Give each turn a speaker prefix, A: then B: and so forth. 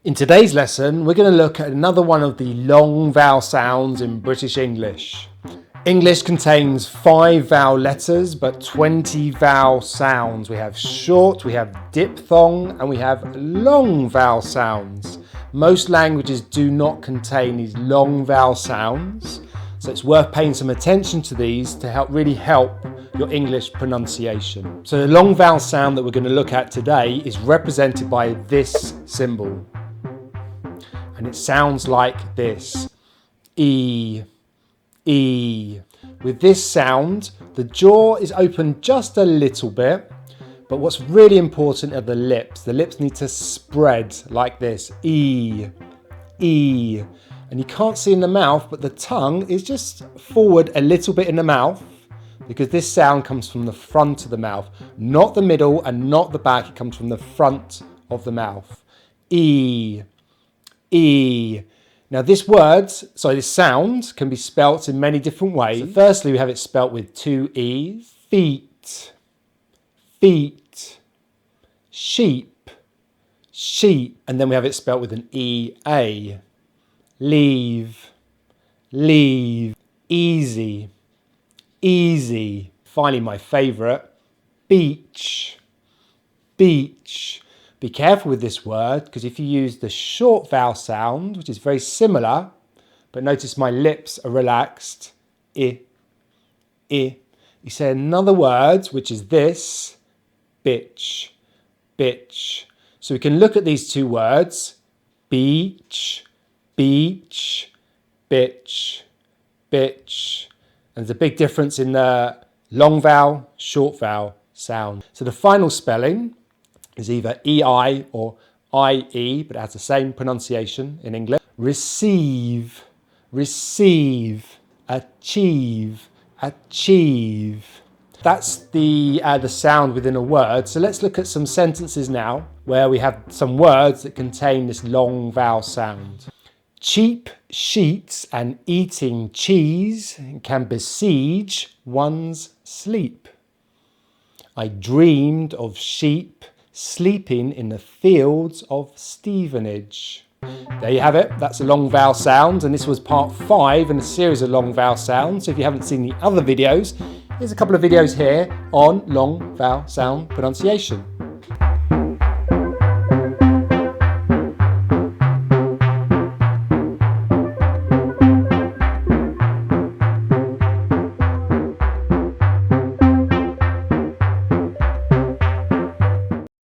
A: In today's lesson, we're going to look at another one of the long vowel sounds in British English. English contains 5 vowel letters, but 20 vowel sounds. We have short, we have diphthong, and we have long vowel sounds. Most languages do not contain these long vowel sounds, so it's worth paying some attention to these to really help your English pronunciation. So the long vowel sound that we're going to look at today is represented by this symbol. And it sounds like this. E, E. With this sound, the jaw is open just a little bit, but what's really important are the lips. The lips need to spread like this. E, E. And you can't see in the mouth, but the tongue is just forward a little bit in the mouth because this sound comes from the front of the mouth, not the middle and not the back. It comes from the front of the mouth. E, E. Now this sound can be spelt in many different ways. So firstly, we have it spelt with 2 E's. Feet, feet. Sheep, sheep. And then we have it spelt with an E-A. Leave, leave. Easy, easy. Finally, my favourite, beach, beach. Be careful with this word, because if you use the short vowel sound, which is very similar, but notice my lips are relaxed, I, I. You say another word, which is this, bitch, bitch. So we can look at these two words, beach, beach, bitch, bitch. And there's a big difference in the long vowel, short vowel sound. So the final spelling is either EI or IE, but it has the same pronunciation in English. Receive, receive, achieve, achieve. That's the sound within a word. So let's look at some sentences now where we have some words that contain this long vowel sound. Cheap sheets and eating cheese can besiege one's sleep. I dreamed of sheep sleeping in the fields of Stevenage. There you have it. That's a long vowel sound, and this was part 5 in a series of long vowel sounds. So if you haven't seen the other videos, there's a couple of videos here on long vowel sound pronunciation.